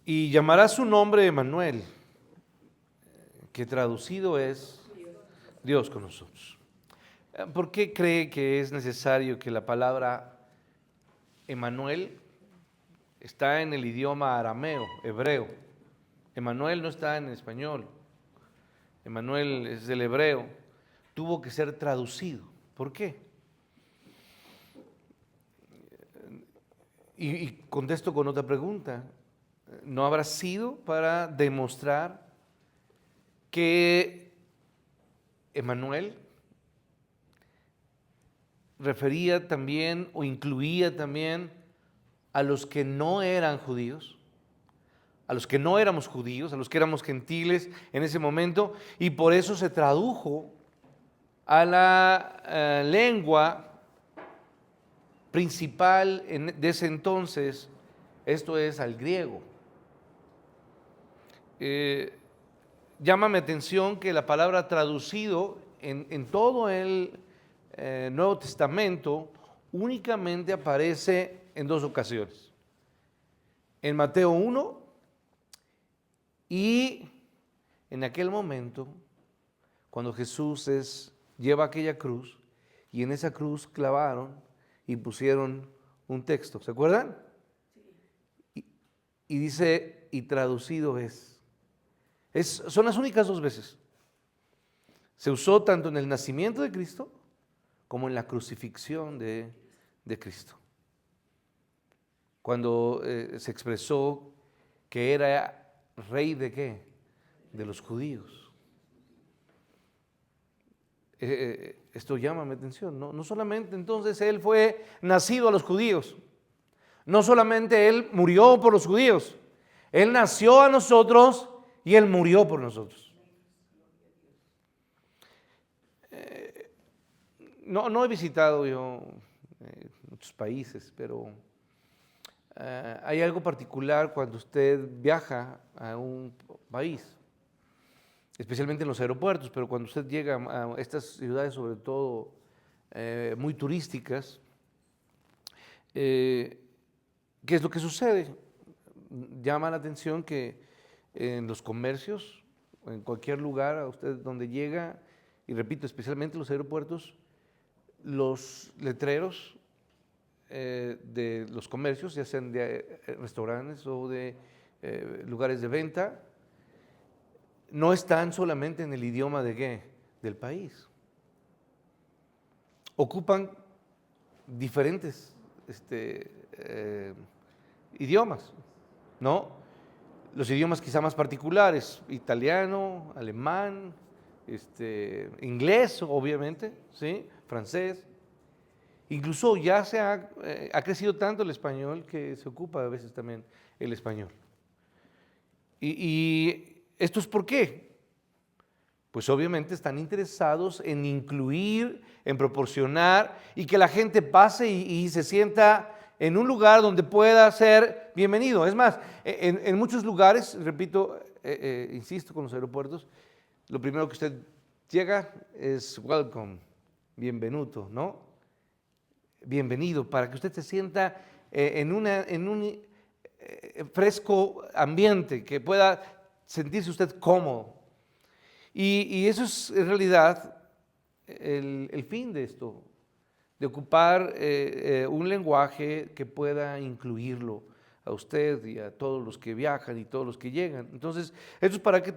Y llamará su nombre Emmanuel, que traducido es Dios con nosotros. ¿Por qué cree que es necesario que la palabra Emmanuel está en el idioma arameo, hebreo? Emmanuel no está en español. Emmanuel es del hebreo. Tuvo que ser traducido. ¿Por qué? Y contesto con otra pregunta. ¿No habrá sido para demostrar que Emmanuel refería también o incluía también a los que no eran judíos, a los que no éramos judíos, a los que éramos gentiles en ese momento, y por eso se tradujo a la lengua principal de ese entonces, esto es al griego? Llama mi atención que la palabra traducido en todo el Nuevo Testamento únicamente aparece en dos ocasiones. En Mateo 1 y en aquel momento cuando Jesús lleva aquella cruz y en esa cruz clavaron y pusieron un texto. ¿Se acuerdan? Y dice, y traducido es. Son las únicas dos veces. Se usó tanto en el nacimiento de Cristo como en la crucifixión de Cristo. Cuando se expresó que era rey de ¿qué? De los judíos. Esto llama mi atención. No solamente entonces Él fue nacido a los judíos. No solamente Él murió por los judíos. Él nació a nosotros y Él murió por nosotros. No he visitado yo muchos países, pero hay algo particular cuando usted viaja a un país, especialmente en los aeropuertos, pero cuando usted llega a estas ciudades, sobre todo muy turísticas, ¿qué es lo que sucede? Llama la atención que en los comercios, en cualquier lugar a usted donde llega, y repito, especialmente en los aeropuertos, los letreros de los comercios, ya sean de restaurantes o de lugares de venta, no están solamente en el idioma de ¿qué? Del país. Ocupan diferentes idiomas, ¿no? Los idiomas quizá más particulares, italiano, alemán, inglés, obviamente, ¿sí? Francés. Incluso ya ha crecido tanto el español que se ocupa a veces también el español. ¿Y esto es por qué? Pues obviamente están interesados en incluir, en proporcionar y que la gente pase y se sienta en un lugar donde pueda ser bienvenido. Es más, en muchos lugares, repito, insisto con los aeropuertos, lo primero que usted llega es welcome, bienvenuto, ¿no? Bienvenido, para que usted se sienta en un fresco ambiente, que pueda sentirse usted cómodo. Y eso es en realidad el fin de esto, de ocupar un lenguaje que pueda incluirlo a usted y a todos los que viajan y todos los que llegan. Entonces, esto es para que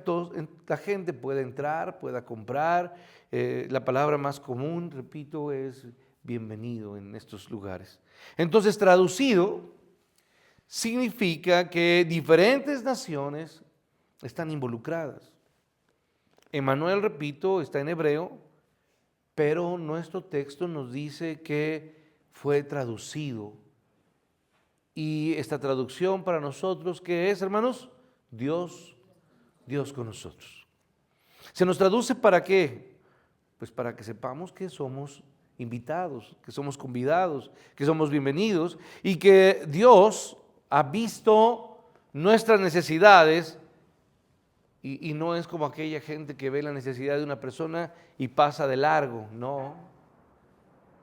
la gente pueda entrar, pueda comprar. La palabra más común, repito, es bienvenido en estos lugares. Entonces, traducido, significa que diferentes naciones están involucradas. Emmanuel, repito, está en hebreo, pero nuestro texto nos dice que fue traducido. Y esta traducción para nosotros, ¿qué es, hermanos? Dios con nosotros. ¿Se nos traduce para qué? Pues para que sepamos que somos invitados, que somos convidados, que somos bienvenidos y que Dios ha visto nuestras necesidades. Y no es como aquella gente que ve la necesidad de una persona y pasa de largo, no.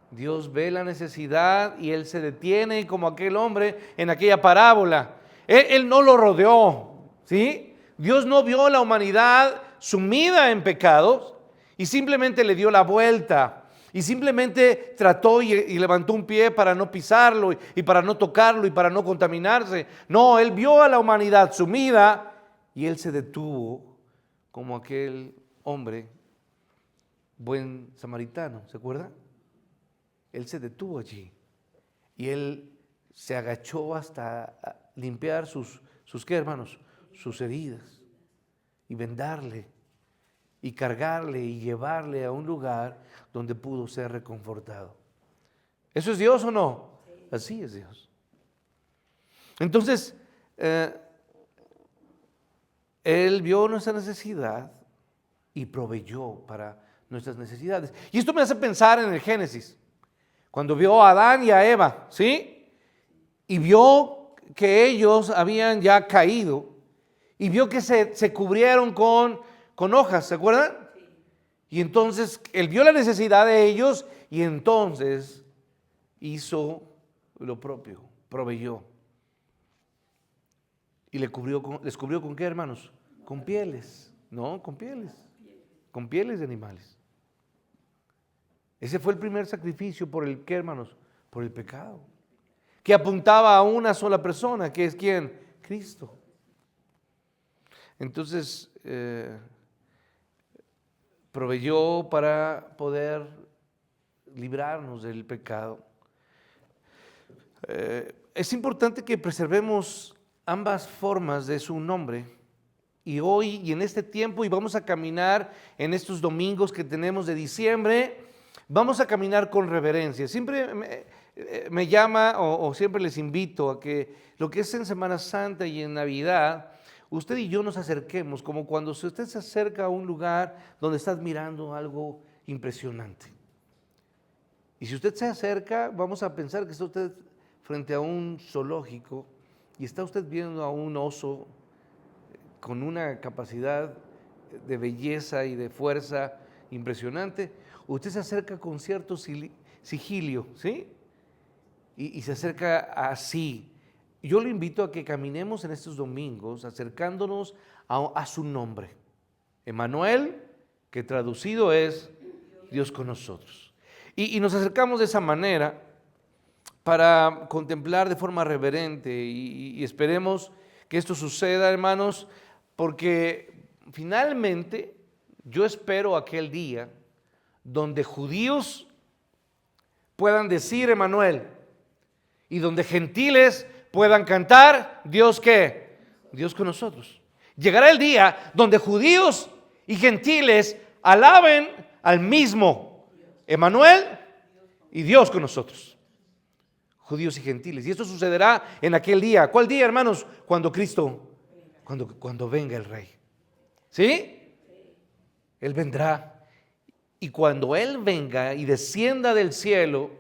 Dios ve la necesidad y Él se detiene como aquel hombre en aquella parábola. Él no lo rodeó, ¿sí? Dios no vio a la humanidad sumida en pecados y simplemente le dio la vuelta. Y simplemente trató y levantó un pie para no pisarlo y para no tocarlo y para no contaminarse. No, Él vio a la humanidad sumida y Él se detuvo como aquel hombre buen samaritano, ¿se acuerda? Él se detuvo allí y Él se agachó hasta limpiar sus ¿qué, hermanos? Sus heridas y vendarle y cargarle y llevarle a un lugar donde pudo ser reconfortado. ¿Eso es Dios o no? Así es Dios. Entonces, Él vio nuestra necesidad y proveyó para nuestras necesidades. Y esto me hace pensar en el Génesis, cuando vio a Adán y a Eva, ¿sí? Y vio que ellos habían ya caído y vio que se cubrieron con hojas, ¿se acuerdan? Y entonces Él vio la necesidad de ellos y entonces hizo lo propio, proveyó. Y les cubrió con ¿qué, hermanos? Con pieles, ¿no? Con pieles de animales. Ese fue el primer sacrificio por el ¿qué, hermanos? Por el pecado. Que apuntaba a una sola persona, que es ¿quién? Cristo. Entonces, proveyó para poder librarnos del pecado. Es importante que preservemos ambas formas de su nombre. Y hoy y en este tiempo, y vamos a caminar en estos domingos que tenemos de diciembre, vamos a caminar con reverencia. Siempre me llama o siempre les invito a que lo que es en Semana Santa y en Navidad, usted y yo nos acerquemos, como cuando si usted se acerca a un lugar donde está admirando algo impresionante. Y si usted se acerca, vamos a pensar que está usted frente a un zoológico y está usted viendo a un oso con una capacidad de belleza y de fuerza impresionante. Usted se acerca con cierto sigilio, ¿sí? Y se acerca así. Yo lo invito a que caminemos en estos domingos acercándonos a su nombre. Emmanuel, que traducido es Dios con nosotros. Y nos acercamos de esa manera para contemplar de forma reverente y esperemos que esto suceda, hermanos, porque finalmente yo espero aquel día donde judíos puedan decir Emmanuel y donde gentiles puedan cantar Dios ¿qué? Dios con nosotros. Llegará el día donde judíos y gentiles alaben al mismo Emmanuel y Dios con nosotros. Judíos y gentiles. Y esto sucederá en aquel día. ¿Cuál día, hermanos? Cuando Cristo, cuando venga el Rey. ¿Sí? Él vendrá. Y cuando Él venga y descienda del cielo,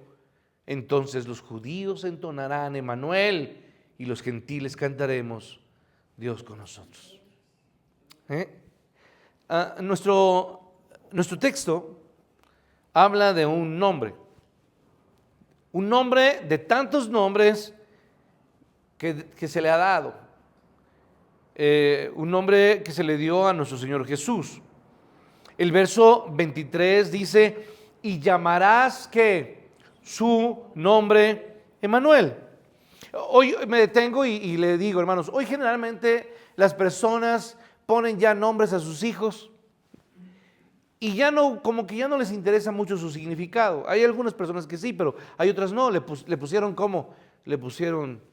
entonces los judíos entonarán Emmanuel y los gentiles cantaremos Dios con nosotros. Nuestro texto habla de un nombre de tantos nombres que se le ha dado, un nombre que se le dio a nuestro Señor Jesús. El verso 23 dice, y llamarás que su nombre Emmanuel. Hoy me detengo y le digo, hermanos, hoy generalmente las personas ponen ya nombres a sus hijos y ya no, como que ya no les interesa mucho su significado. Hay algunas personas que sí, pero hay otras no. Le pusieron ¿cómo? Le pusieron,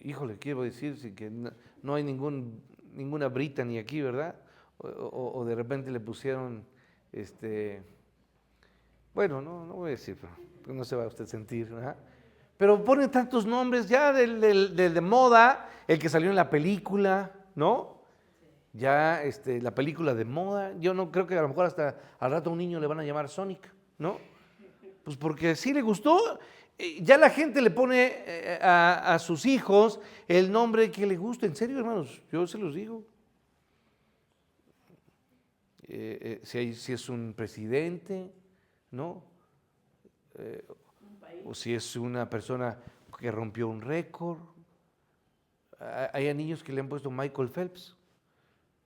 híjole, quiero decir que no hay ninguna Brittany aquí, ¿verdad? O de repente le pusieron, bueno, no voy a decir, pero no se va a usted sentir, ¿verdad? Pero ponen tantos nombres ya del de moda, el que salió en la película, ¿no? Ya la película de moda, yo no creo que a lo mejor hasta al rato a un niño le van a llamar Sonic, ¿no? Pues porque sí le gustó, ya la gente le pone a sus hijos el nombre que le gusta, en serio, hermanos, yo se los digo. Si es un presidente, ¿no? O si es una persona que rompió un récord. Hay niños que le han puesto Michael Phelps,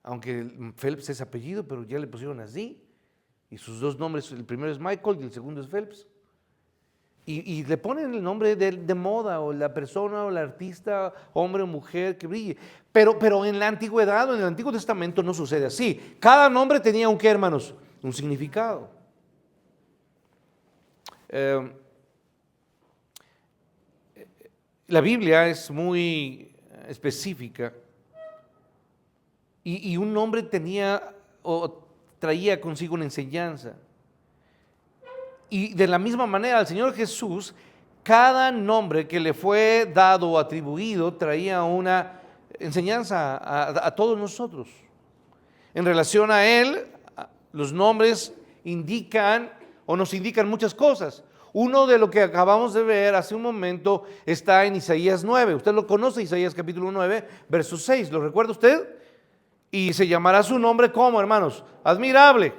aunque Phelps es apellido, pero ya le pusieron así. Y sus dos nombres, el primero es Michael y el segundo es Phelps. Y le ponen el nombre de moda, o la persona, o el artista, hombre o mujer que brille. Pero en la antigüedad, o en el Antiguo Testamento, no sucede así. Cada nombre tenía un ¿qué, hermanos? Un significado. La Biblia es muy específica, y un nombre tenía o traía consigo una enseñanza. Y de la misma manera al Señor Jesús, cada nombre que le fue dado o atribuido traía una enseñanza a todos nosotros. En relación a Él, los nombres indican o nos indican muchas cosas. Uno de lo que acabamos de ver hace un momento está en Isaías 9. Usted lo conoce, Isaías capítulo 9, verso 6. ¿Lo recuerda usted? Y se llamará su nombre como, hermanos, admirable,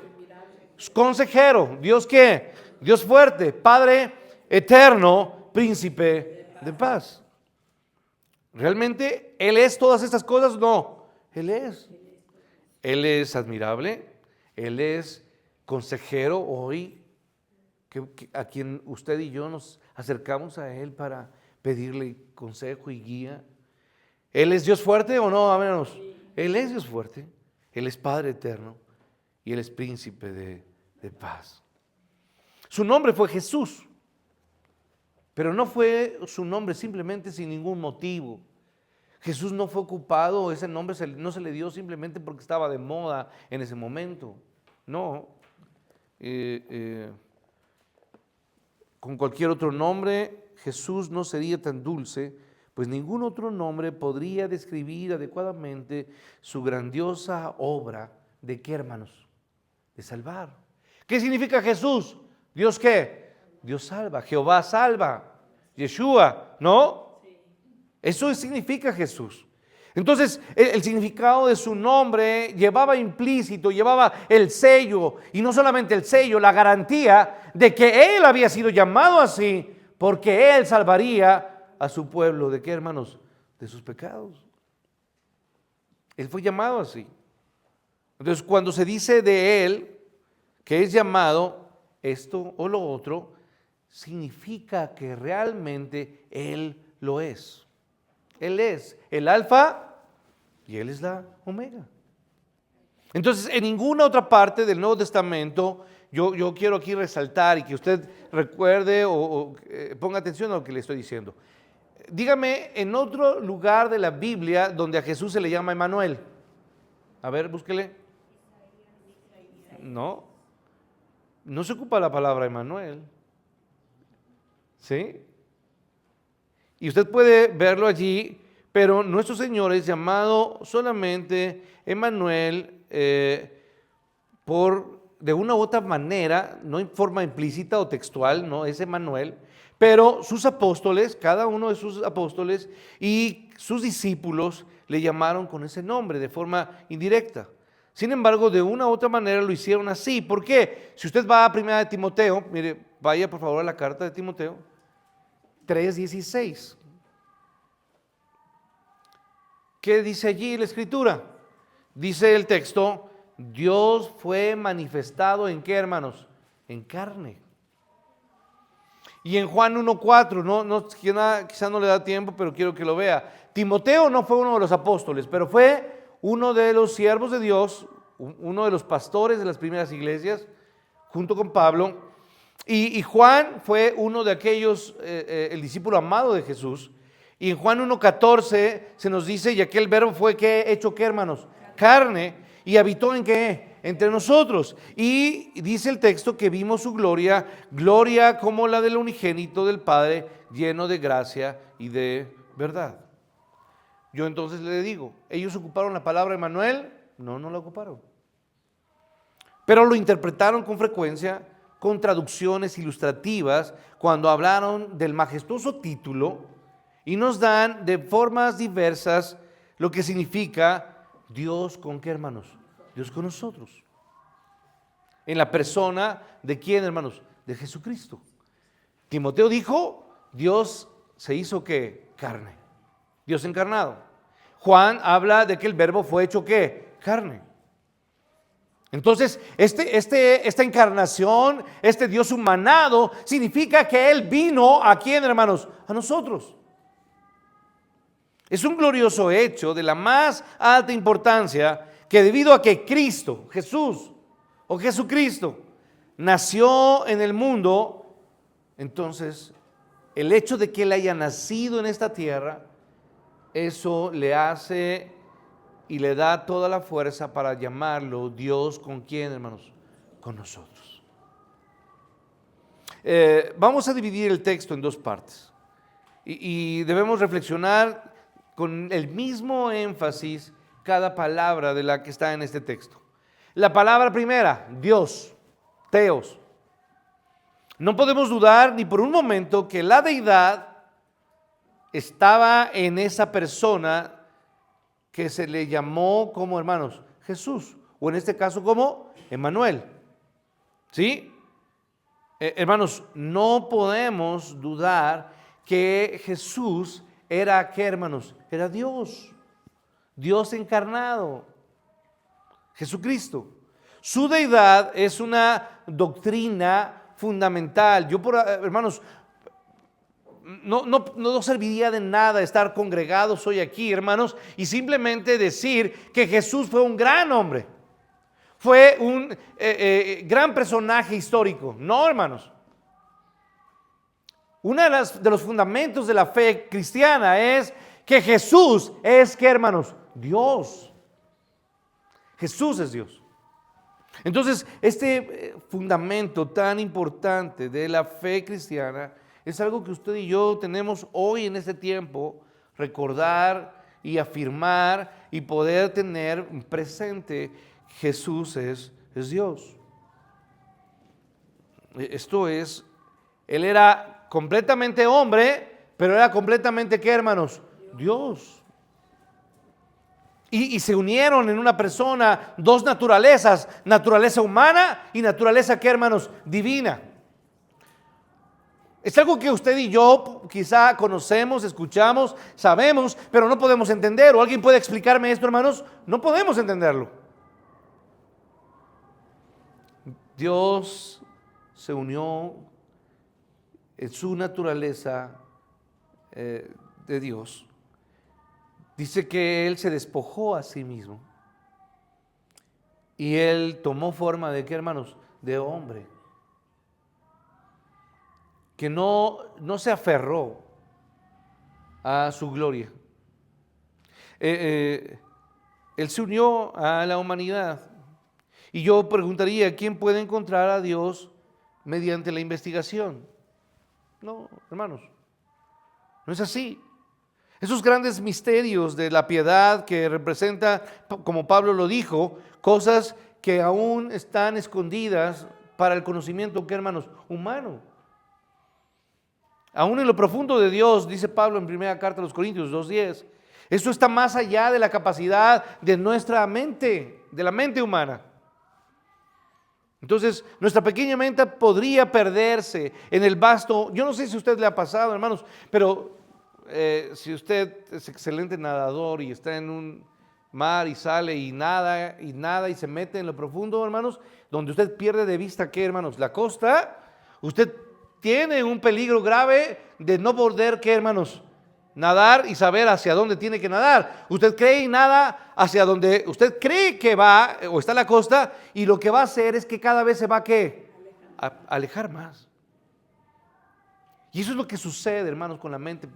consejero, Dios qué, Dios fuerte, Padre eterno, príncipe de paz. ¿Realmente Él es todas estas cosas? No, Él es admirable, Él es consejero hoy, a quien usted y yo nos acercamos a Él para pedirle consejo y guía. ¿Él es Dios fuerte o no? Hermanos, Él es Dios fuerte, Él es Padre eterno y Él es príncipe de paz. Su nombre fue Jesús, pero no fue su nombre simplemente sin ningún motivo. Jesús no fue ocupado, ese nombre no se le dio simplemente porque estaba de moda en ese momento. No. Con cualquier otro nombre, Jesús no sería tan dulce, pues ningún otro nombre podría describir adecuadamente su grandiosa obra de ¿qué, hermanos? De salvar. ¿Qué significa Jesús? ¿Dios qué? Dios salva, Jehová salva, Yeshua, ¿no? Eso significa Jesús. Entonces, el significado de su nombre llevaba implícito, llevaba el sello, y no solamente el sello, la garantía de que Él había sido llamado así, porque Él salvaría a su pueblo. ¿De qué, hermanos? De sus pecados. Él fue llamado así. Entonces, cuando se dice de Él que es llamado esto o lo otro, significa que realmente Él lo es. Él es el alfa y Él es la omega. Entonces, en ninguna otra parte del Nuevo Testamento, yo quiero aquí resaltar y que usted recuerde o ponga atención a lo que le estoy diciendo. Dígame en otro lugar de la Biblia donde a Jesús se le llama Emmanuel. A ver, búsquele. No se ocupa la palabra Emmanuel. ¿Sí? Y usted puede verlo allí, pero nuestro Señor es llamado solamente Emmanuel de una u otra manera, no en forma implícita o textual, no es Emmanuel, pero sus apóstoles, cada uno de sus apóstoles y sus discípulos le llamaron con ese nombre de forma indirecta. Sin embargo, de una u otra manera lo hicieron así. ¿Por qué? Si usted va a 1 Timoteo, mire, vaya por favor a la carta de Timoteo 3:16. ¿Qué dice allí la Escritura? Dice el texto, Dios fue manifestado ¿en qué, hermanos? En carne. Y en Juan 1:4, quizá no le da tiempo, pero quiero que lo vea. Timoteo no fue uno de los apóstoles, pero fue uno de los siervos de Dios, uno de los pastores de las primeras iglesias, junto con Pablo. Y Juan fue uno de aquellos, el discípulo amado de Jesús. Y en Juan 1:14 se nos dice, y aquel verbo fue ¿qué? ¿Hecho qué, hermanos? Carne. ¿Y habitó en qué? Entre nosotros. Y dice el texto que vimos su gloria, gloria como la del unigénito del Padre, lleno de gracia y de verdad. Yo entonces le digo, ¿ellos ocuparon la palabra Emmanuel? No la ocuparon. Pero lo interpretaron con frecuencia con traducciones ilustrativas cuando hablaron del majestuoso título y nos dan de formas diversas lo que significa Dios con qué, hermanos? Dios con nosotros. En la persona de quién, hermanos? De Jesucristo. Timoteo dijo, Dios se hizo ¿qué? Carne. Dios encarnado. Juan habla de que el verbo fue hecho ¿qué? Carne. Entonces, esta encarnación, este Dios humanado, significa que Él vino ¿a quién, hermanos? A nosotros. Es un glorioso hecho de la más alta importancia que debido a que Cristo, Jesús o Jesucristo, nació en el mundo, entonces el hecho de que Él haya nacido en esta tierra, eso le hace y le da toda la fuerza para llamarlo Dios. ¿Con quién, hermanos? Con nosotros. Vamos a dividir el texto en dos partes y debemos reflexionar con el mismo énfasis cada palabra de la que está en este texto. La palabra primera, Dios, Theos. No podemos dudar ni por un momento que la deidad estaba en esa persona que se le llamó como, hermanos, Jesús, o en este caso como Emmanuel. ¿Sí? Hermanos, no podemos dudar que Jesús era, ¿qué, hermanos? Era Dios, Dios encarnado, Jesucristo. Su deidad es una doctrina fundamental. Hermanos, no serviría de nada estar congregados hoy aquí, hermanos, y simplemente decir que Jesús fue un gran hombre, fue un gran personaje histórico. No, hermanos. Uno de los fundamentos de la fe cristiana es que Jesús es, ¿qué, hermanos? Dios. Jesús es Dios. Entonces, este fundamento tan importante de la fe cristiana es algo que usted y yo tenemos hoy en este tiempo, recordar y afirmar y poder tener presente. Jesús es Dios. Esto es, Él era completamente hombre, pero era completamente, ¿qué, hermanos? Dios. Y se unieron en una persona dos naturalezas, naturaleza humana y naturaleza, ¿qué, hermanos? Divina. Es algo que usted y yo quizá conocemos, escuchamos, sabemos, pero no podemos entender. ¿O alguien puede explicarme esto, hermanos? No podemos entenderlo. Dios se unió en su naturaleza de Dios. Dice que Él se despojó a sí mismo. Y Él tomó forma de ¿qué, hermanos? De hombre. Que no se aferró a su gloria. Él se unió a la humanidad. Y yo preguntaría, ¿quién puede encontrar a Dios mediante la investigación? No, hermanos, no es así. Esos grandes misterios de la piedad que representa, como Pablo lo dijo, cosas que aún están escondidas para el conocimiento, ¿qué, hermanos? Humano. Aún en lo profundo de Dios, dice Pablo en primera carta a los Corintios 2:10, eso está más allá de la capacidad de nuestra mente, de la mente humana. Entonces, nuestra pequeña mente podría perderse en el vasto. Yo no sé si a usted le ha pasado, hermanos, pero si usted es excelente nadador y está en un mar y sale y nada y se mete en lo profundo, hermanos, donde usted pierde de vista, ¿qué, hermanos? La costa, usted tiene un peligro grave de no poder, ¿qué, hermanos? Nadar y saber hacia dónde tiene que nadar. Usted cree y nada hacia donde usted cree que va o está la costa, y lo que va a hacer es que cada vez se va ¿qué? A alejar más. Y eso es lo que sucede, hermanos, con la mente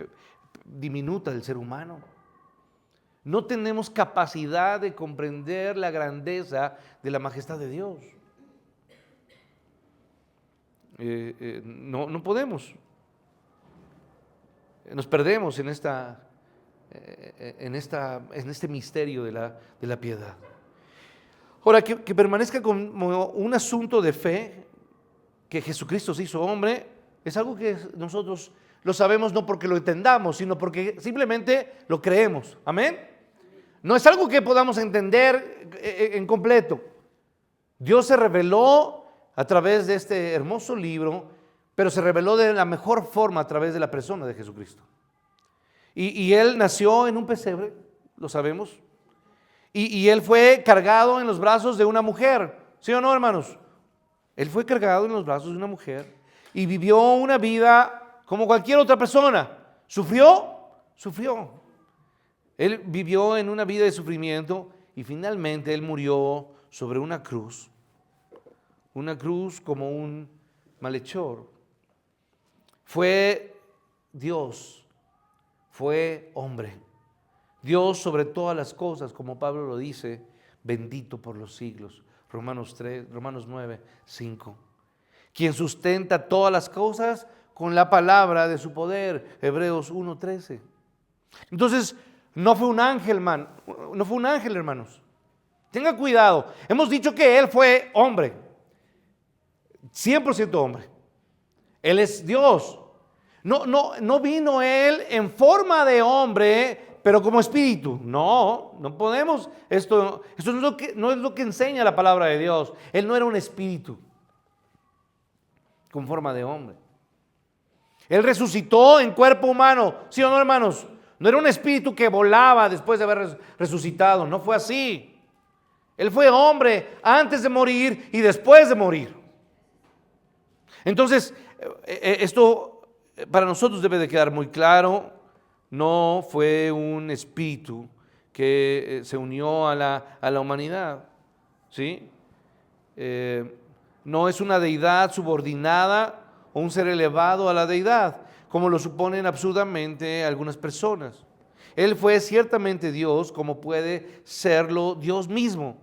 diminuta del ser humano. No tenemos capacidad de comprender la grandeza de la majestad de Dios. No podemos. Nos perdemos en este misterio de la piedad. Ahora, que permanezca como un asunto de fe, que Jesucristo se hizo hombre, es algo que nosotros lo sabemos no porque lo entendamos, sino porque simplemente lo creemos. Amén. No es algo que podamos entender en completo. Dios se reveló a través de este hermoso libro pero se reveló de la mejor forma a través de la persona de Jesucristo. Y Él nació en un pesebre, lo sabemos, y Él fue cargado en los brazos de una mujer, ¿sí o no, hermanos? Él fue cargado en los brazos de una mujer y vivió una vida como cualquier otra persona. ¿Sufrió? Sufrió. Él vivió en una vida de sufrimiento y finalmente Él murió sobre una cruz como un malhechor. Fue Dios, fue hombre. Dios sobre todas las cosas, como Pablo lo dice, bendito por los siglos. Romanos 9, 5. Quien sustenta todas las cosas con la palabra de su poder. Hebreos 1, 13. Entonces, no fue un ángel, hermanos. Tenga cuidado. Hemos dicho que Él fue hombre. 100% hombre. Él es Dios. No vino Él en forma de hombre, pero como espíritu. No podemos. Esto no es lo que enseña la palabra de Dios. Él no era un espíritu con forma de hombre. Él resucitó en cuerpo humano. ¿Sí o no, hermanos? No era un espíritu que volaba después de haber resucitado. No fue así. Él fue hombre antes de morir y después de morir. Entonces, esto para nosotros debe de quedar muy claro. No fue un espíritu que se unió a la humanidad, ¿sí? No es una deidad subordinada o un ser elevado a la deidad, como lo suponen absurdamente algunas personas. Él fue ciertamente Dios, como puede serlo Dios mismo,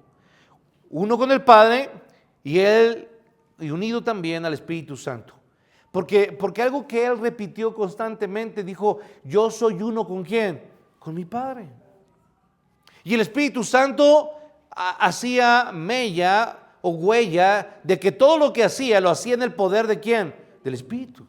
uno con el Padre y unido también al Espíritu Santo. Porque algo que Él repitió constantemente, dijo, yo soy uno ¿con quién? Con mi Padre. Y el Espíritu Santo hacía mella o huella de que todo lo que hacía, lo hacía en el poder ¿de quién? Del Espíritu.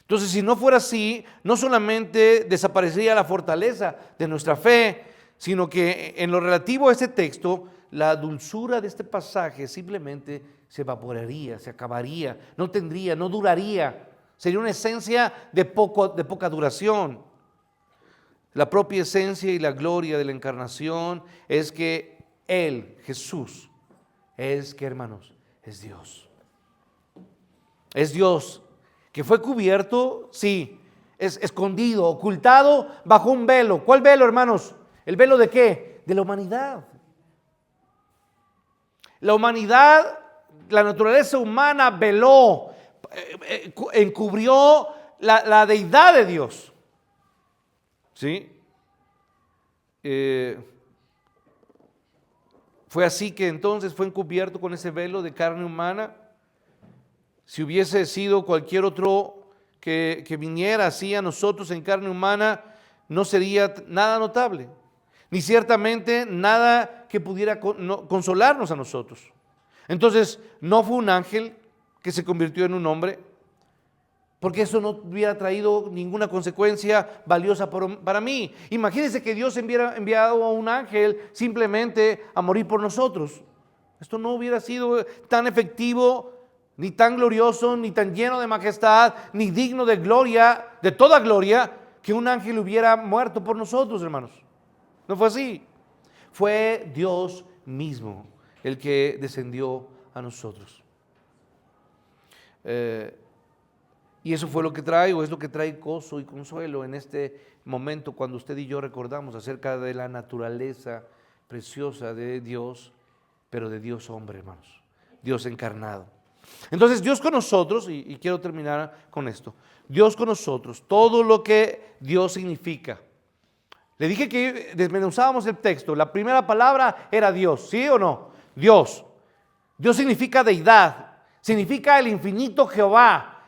Entonces, si no fuera así, no solamente desaparecería la fortaleza de nuestra fe, sino que en lo relativo a este texto, la dulzura de este pasaje simplemente se evaporaría, se acabaría, no duraría. Sería una esencia de poca duración. La propia esencia y la gloria de la encarnación es que Él, Jesús, hermanos, es Dios. Es Dios que fue cubierto, sí, es escondido, ocultado bajo un velo. ¿Cuál velo, hermanos? ¿El velo de qué? De la humanidad. La humanidad, la naturaleza humana veló, encubrió la deidad de Dios. ¿Sí? Fue así que entonces fue encubierto con ese velo de carne humana. Si hubiese sido cualquier otro que viniera así a nosotros en carne humana, no sería nada notable, ni ciertamente nada que pudiera consolarnos a nosotros. Entonces, no fue un ángel que se convirtió en un hombre, porque eso no hubiera traído ninguna consecuencia valiosa para mí. Imagínense que Dios hubiera enviado a un ángel simplemente a morir por nosotros. Esto no hubiera sido tan efectivo, ni tan glorioso, ni tan lleno de majestad, ni digno de gloria, de toda gloria, que un ángel hubiera muerto por nosotros, hermanos. No fue así. Fue Dios mismo el que descendió a nosotros. Y eso fue lo que trae, o es lo que trae gozo y consuelo en este momento cuando usted y yo recordamos acerca de la naturaleza preciosa de Dios, pero de Dios hombre, hermanos. Dios encarnado. Entonces Dios con nosotros, y quiero terminar con esto, Dios con nosotros, todo lo que Dios significa. Le dije que desmenuzábamos el texto, la primera palabra era Dios, ¿sí o no? Dios. Dios significa deidad, significa el infinito Jehová,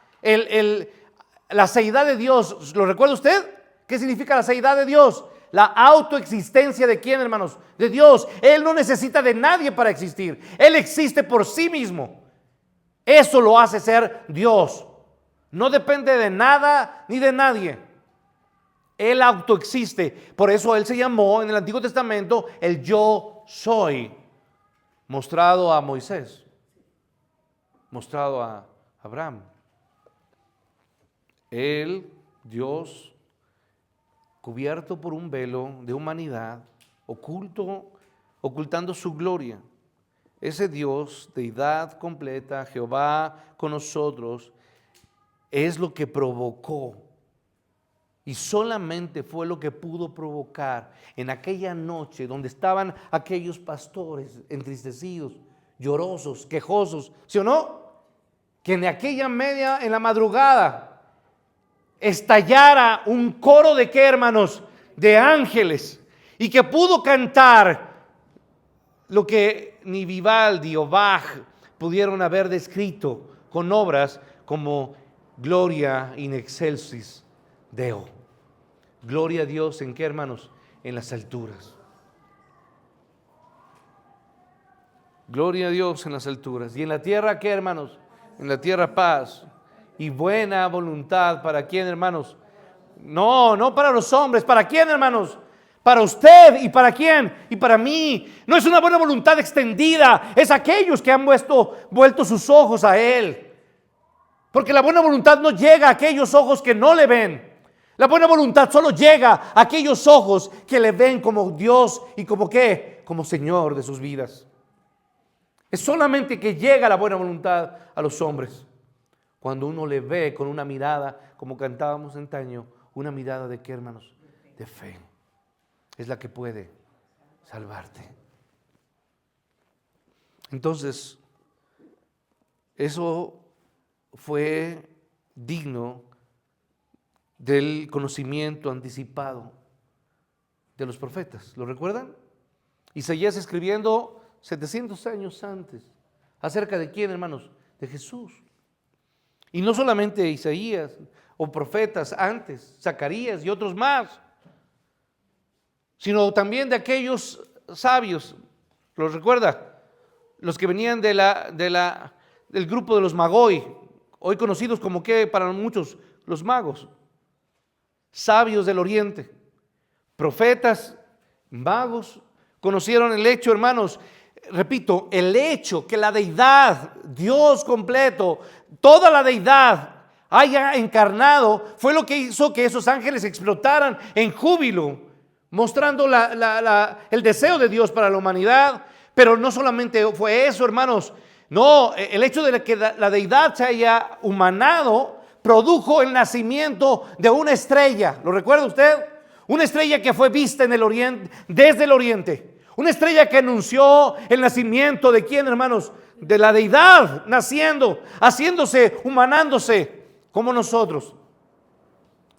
la seidad de Dios. ¿Lo recuerda usted? ¿Qué significa la seidad de Dios? La autoexistencia ¿de quién, hermanos? De Dios. Él no necesita de nadie para existir. Él existe por sí mismo. Eso lo hace ser Dios. No depende de nada ni de nadie. Él autoexiste. Por eso Él se llamó en el Antiguo Testamento el Yo Soy, mostrado a Moisés, mostrado a Abraham. Él, Dios, cubierto por un velo de humanidad, ocultando su gloria. Ese Dios, deidad completa, Jehová con nosotros, es lo que provocó. Y solamente fue lo que pudo provocar en aquella noche donde estaban aquellos pastores entristecidos, llorosos, quejosos, ¿sí o no? Que en aquella en la madrugada, estallara un coro de qué, hermanos, de ángeles, y que pudo cantar lo que ni Vivaldi o Bach pudieron haber descrito con obras como Gloria in excelsis Deo. Gloria a Dios, ¿en qué, hermanos? En las alturas. Gloria a Dios en las alturas. ¿Y en la tierra qué, hermanos? En la tierra paz y buena voluntad. ¿Para quién, hermanos? No para los hombres. ¿Para quién, hermanos? Para usted. ¿Y para quién? Y para mí. No es una buena voluntad extendida. Es aquellos que han vuelto sus ojos a Él. Porque la buena voluntad no llega a aquellos ojos que no le ven. La buena voluntad solo llega a aquellos ojos que le ven como Dios y como ¿qué? Como Señor de sus vidas. Es solamente que llega la buena voluntad a los hombres cuando uno le ve con una mirada, como cantábamos antaño, una mirada de ¿qué, hermanos? De fe. Es la que puede salvarte. Entonces, eso fue digno del conocimiento anticipado de los profetas. ¿Lo recuerdan? Isaías escribiendo 700 años antes. ¿Acerca de quién, hermanos? De Jesús. Y no solamente Isaías o profetas antes, Zacarías y otros más, sino también de aquellos sabios. ¿Los recuerda? Los que venían del grupo de los Magoi, hoy conocidos como que para muchos los magos. Sabios del oriente, profetas, magos, conocieron el hecho, hermanos, repito, el hecho que la deidad, Dios completo, toda la deidad haya encarnado, fue lo que hizo que esos ángeles explotaran en júbilo, mostrando el deseo de Dios para la humanidad. Pero no solamente fue eso, hermanos, no, el hecho de que la deidad se haya humanado produjo el nacimiento de una estrella. ¿Lo recuerda usted? Una estrella que fue vista en el oriente, desde el oriente. Una estrella que anunció el nacimiento de quién, hermanos? De la deidad naciendo, haciéndose, humanándose como nosotros.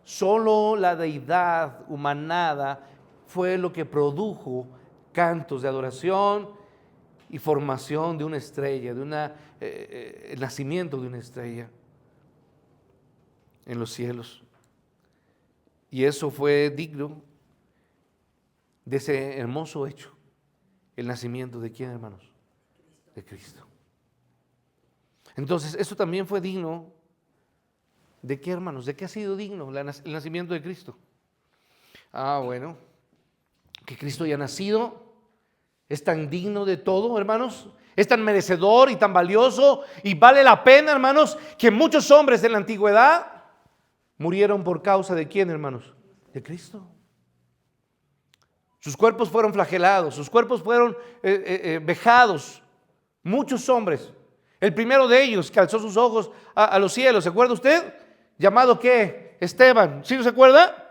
Solo la deidad humanada fue lo que produjo cantos de adoración y formación de una estrella, el nacimiento de una estrella en los cielos. Y eso fue digno de ese hermoso hecho, el nacimiento de quién, hermanos? De Cristo. Entonces, eso también fue digno de qué, hermanos, de qué ha sido digno el nacimiento de Cristo. Bueno, que Cristo haya nacido es tan digno de todo, hermanos. Es tan merecedor y tan valioso y vale la pena, hermanos, que muchos hombres de la antigüedad murieron por causa de quién, hermanos? De Cristo. Sus cuerpos fueron flagelados, sus cuerpos fueron vejados. Muchos hombres. El primero de ellos que alzó sus ojos a los cielos, ¿se acuerda usted? Llamado ¿qué? Esteban. ¿Sí se acuerda?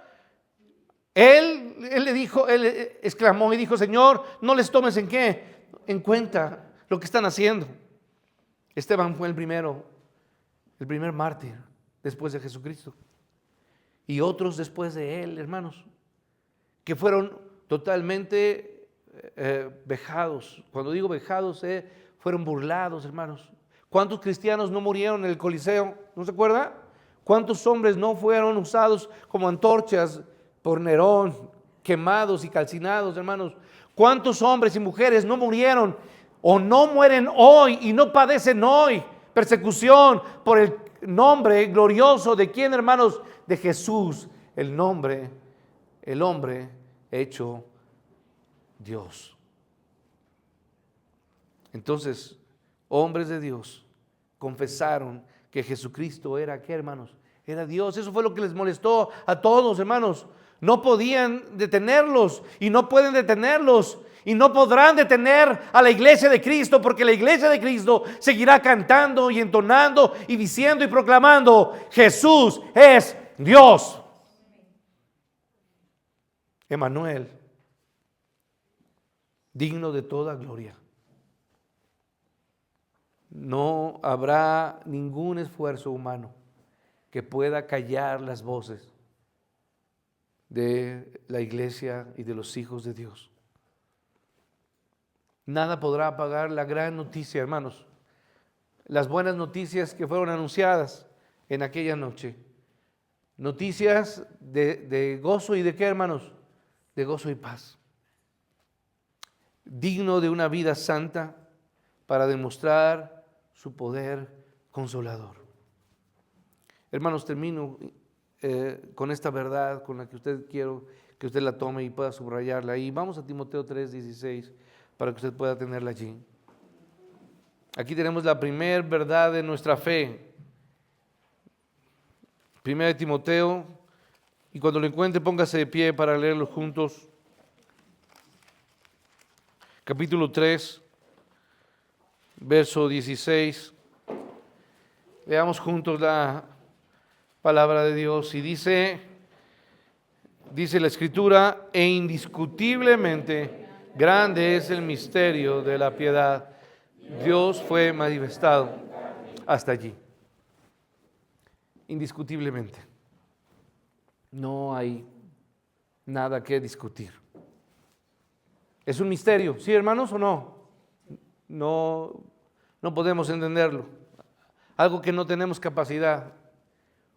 Él le dijo, él exclamó y dijo: Señor, no les tomes en qué, en cuenta lo que están haciendo. Esteban fue el primer mártir después de Jesucristo. Y otros después de él, hermanos, que fueron totalmente vejados. Cuando digo vejados, fueron burlados, hermanos. ¿Cuántos cristianos no murieron en el Coliseo? ¿No se acuerda? ¿Cuántos hombres no fueron usados como antorchas por Nerón, quemados y calcinados, hermanos? ¿Cuántos hombres y mujeres no murieron o no mueren hoy y no padecen hoy persecución por el nombre glorioso de quién, hermanos? De Jesús, el hombre hecho Dios. Entonces, hombres de Dios confesaron que Jesucristo era, ¿qué, hermanos? Era Dios. Eso fue lo que les molestó a todos, hermanos. No podían detenerlos y no pueden detenerlos y no podrán detener a la iglesia de Cristo, porque la iglesia de Cristo seguirá cantando y entonando y diciendo y proclamando: Jesús es Dios. Emmanuel, digno de toda gloria. No habrá ningún esfuerzo humano que pueda callar las voces de la iglesia y de los hijos de Dios. Nada podrá apagar la gran noticia, hermanos, las buenas noticias que fueron anunciadas en aquella noche. Noticias de gozo y de qué, hermanos, de gozo y paz. Digno de una vida santa para demostrar su poder consolador. Hermanos, termino con esta verdad con la que quiero que usted la tome y pueda subrayarla ahí. Vamos a Timoteo 3:16 para que usted pueda tenerla allí. Aquí tenemos la primera verdad de nuestra fe. Primera de Timoteo, y cuando lo encuentre póngase de pie para leerlo juntos. Capítulo 3, verso 16. Leamos juntos la palabra de Dios y dice la Escritura: e indiscutiblemente grande es el misterio de la piedad. Dios fue manifestado. Hasta allí. Indiscutiblemente. No hay nada que discutir. ¿Es un misterio? ¿Sí, hermanos, o no? No podemos entenderlo. Algo que no tenemos capacidad.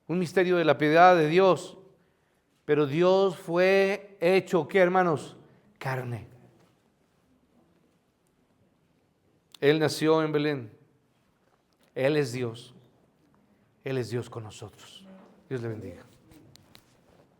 Un misterio de la piedad de Dios. Pero Dios fue hecho, ¿qué, hermanos? Carne. Él nació en Belén. Él es Dios. Él es Dios con nosotros. Dios le bendiga.